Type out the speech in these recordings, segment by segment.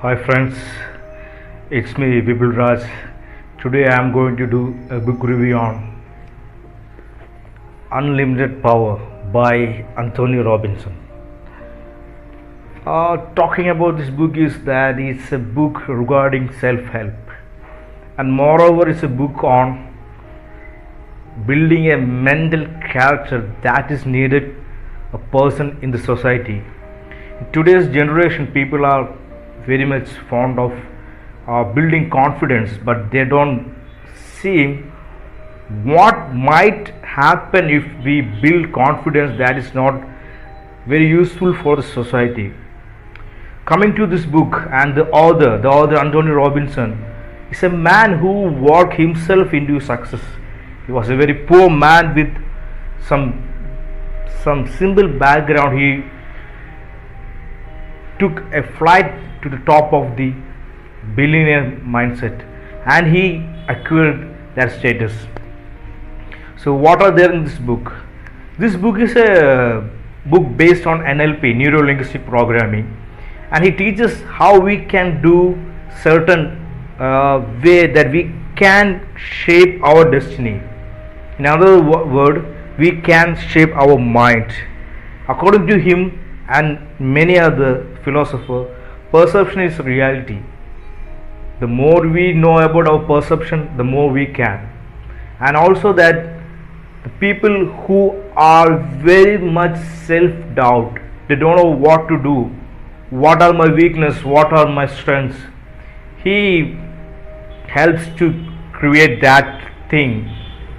Hi friends, it's me Vipul Raj. Today I am going to do a book review on Unlimited Power by Anthony Robinson. Talking about this book is that it's a book regarding self-help, and moreover it's a book on building a mental character that is needed a person in the society. In today's generation, people are very much fond of building confidence, but they don't see what might happen if we build confidence that is not very useful for the society. Coming to this book, and the author Anthony Robinson is a man who worked himself into success. He was a very poor man with some simple background. He took a flight to the top of the billionaire mindset, and he acquired that status. So what are there in this book? This book is a book based on NLP, neuro linguistic programming, and he teaches how we can do certain way that we can shape our destiny. In other word, we can shape our mind. According to him and many other philosophers, perception is reality. The more we know about our perception, the more we can. And also that the people who are very much self-doubt, they don't know what to do, what are my weaknesses, what are my strengths. He helps to create that thing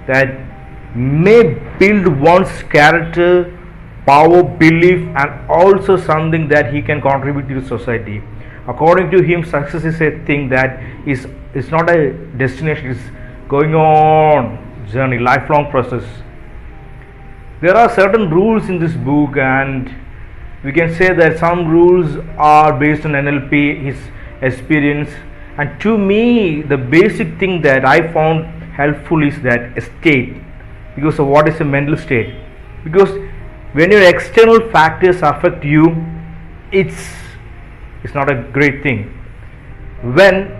that may build one's character, power, belief, and also something that he can contribute to the society. According to him, success is a thing that is not a destination, it's going on journey, lifelong process. There are certain rules in this book, and we can say that some rules are based on NLP, his experience. And to me, the basic thing that I found helpful is that a state. Because of what is a mental state? Because when your external factors affect you, it's not a great thing. When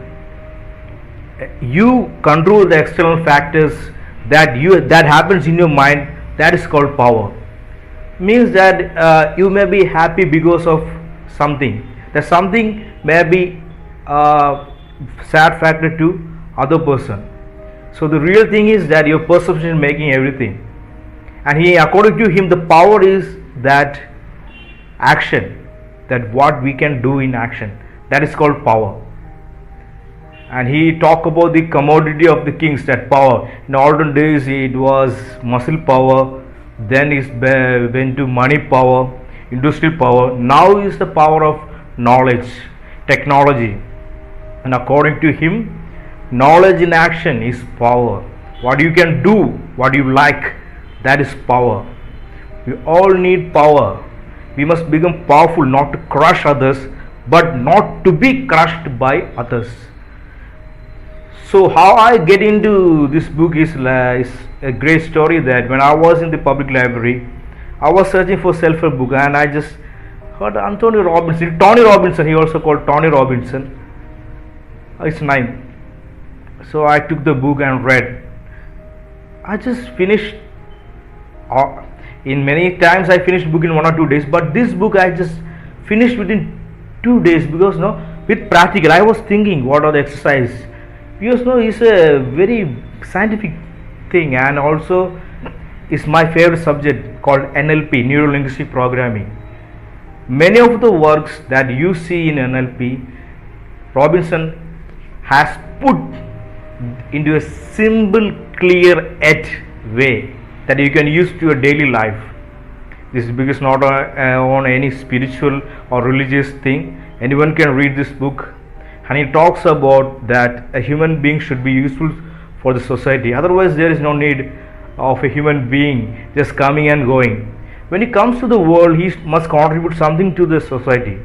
you control the external factors that happens in your mind, that is called power. Means that you may be happy because of something. That something may be sad factor to other person. So the real thing is that your perception is making everything. And according to him, the power is that action, that what we can do in action, that is called power. And he talked about the commodity of the kings, that power. In olden days, it was muscle power, then it went to money power, industrial power. Now is the power of knowledge, technology. And according to him, knowledge in action is power. What you can do, what you like, that is power. We all need power. We must become powerful, not to crush others, but not to be crushed by others. So how I get into this book is a great story. That when I was in the public library, I was searching for self-help book, and I just heard Tony Robinson, he also called Tony Robinson. It's 9. So I took the book and read. I just finished. In many times I finished book in 1 or 2 days, but this book I just finished within 2 days, because with practical. I was thinking what are the exercise, because it's a very scientific thing, and also it's my favorite subject called NLP, neuro linguistic programming. Many of the works that you see in NLP, Robinson has put into a simple, clear yet way that you can use to your daily life. This book is not on any spiritual or religious thing. Anyone can read this book, and he talks about that a human being should be useful for the society. Otherwise, there is no need of a human being just coming and going. When he comes to the world, he must contribute something to the society.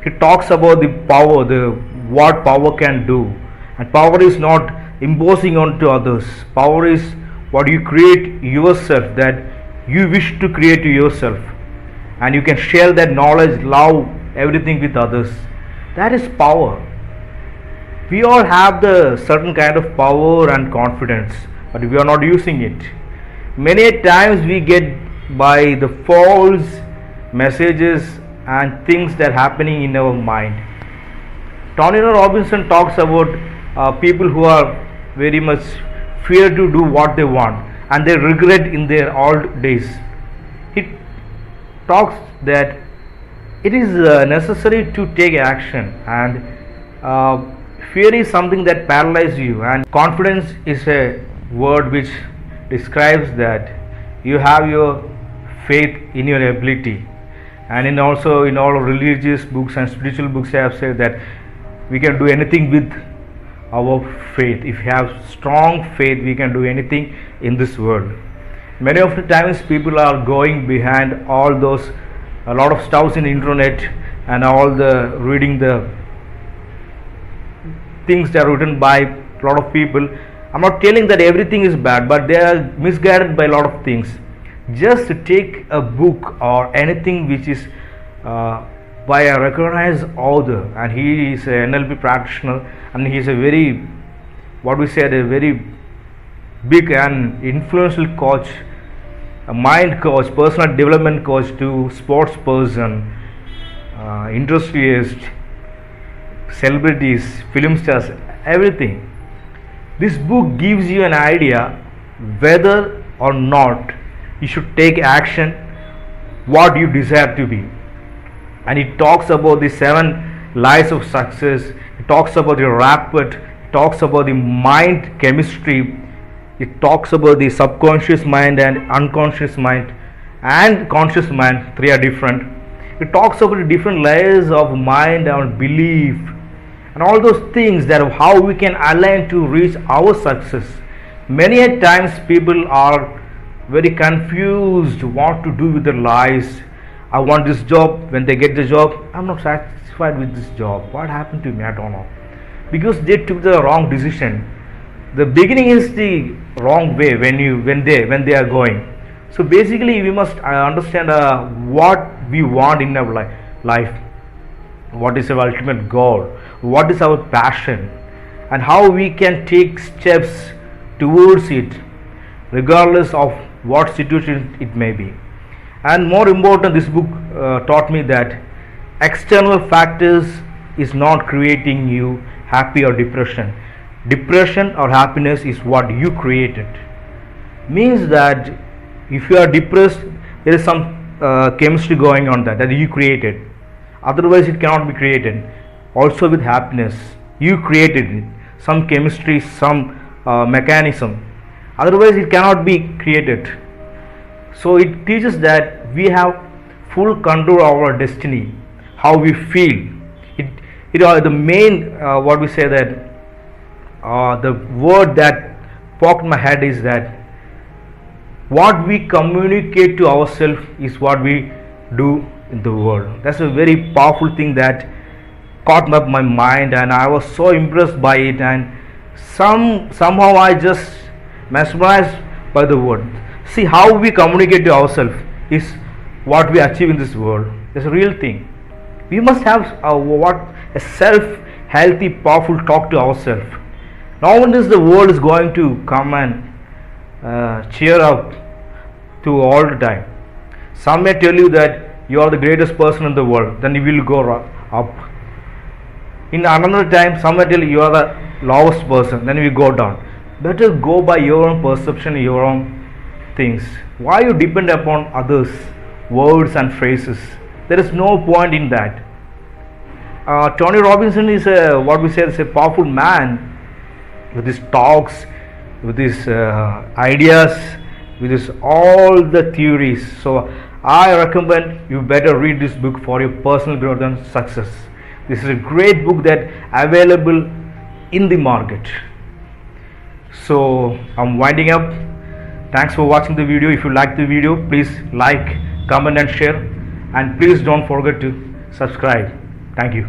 He talks about the power, what power can do. And power is not imposing onto others. Power is what you create yourself, that you wish to create to yourself, and you can share that knowledge, love, everything with others. That is power. We all have the certain kind of power and confidence, but we are not using it. Many times we get by the false messages and things that are happening in our mind. Tony Robinson talks about people who are very much fear to do what they want and they regret in their old days. He talks that it is necessary to take action, and fear is something that paralyzes you, and confidence is a word which describes that you have your faith in your ability. And in also in all religious books and spiritual books, I have said that we can do anything with our faith. If you have strong faith, we can do anything in this world. Many of the times people are going behind all those a lot of stuffs in the internet and all the reading the things that are written by a lot of people. I'm not telling that everything is bad, but they are misguided by a lot of things. Just take a book or anything which is by a recognized author, and he is a NLP practitioner, and he is a very, what we said, a very big and influential coach, a mind coach, personal development coach to sports person, industrialist, celebrities, film stars, everything. This book gives you an idea whether or not you should take action what you desire to be. And it talks about the 7 lies of success. It talks about the rapid. It talks about the mind chemistry. It talks about the subconscious mind and unconscious mind and conscious mind. 3 are different. It talks about the different layers of mind and belief and all those things that of how we can align to reach our success. Many a times people are very confused what to do with their lives. I want this job. When they get the job, I'm not satisfied with this job. What happened to me? I don't know. Because they took the wrong decision. The beginning is the wrong way when they are going. So basically we must understand what we want in our life. What is our ultimate goal? What is our passion? And how we can take steps towards it regardless of what situation it may be. And more important, this book taught me that external factors is not creating you happy or depression. Depression or happiness is what you created. Means that if you are depressed, there is some chemistry going on that you created. Otherwise it cannot be created. Also with happiness, you created it, some chemistry, some mechanism. Otherwise it cannot be created. So it teaches that we have full control of our destiny, how we feel. The main what we say that the word that poked my head is that what we communicate to ourselves is what we do in the world. That's a very powerful thing that caught up my mind, and I was so impressed by it, and somehow I just mesmerized by the word. See, how we communicate to ourselves is what we achieve in this world. It's a real thing. We must have a self-healthy, powerful talk to ourselves. Nowadays the world is going to come and cheer up to all the time. Some may tell you that you are the greatest person in the world, then you will go up. In another time, some may tell you are the lowest person, then you will go down. Better go by your own perception, your own things. Why you depend upon others' words and phrases? There is no point in that. Tony Robinson is what we say is a powerful man with his talks, with his ideas, with his all the theories. So I recommend you better read this book for your personal growth and success. This is a great book that available in the market. So I'm winding up. Thanks for watching the video. If you like the video, please like, comment and share, and please don't forget to subscribe. Thank you.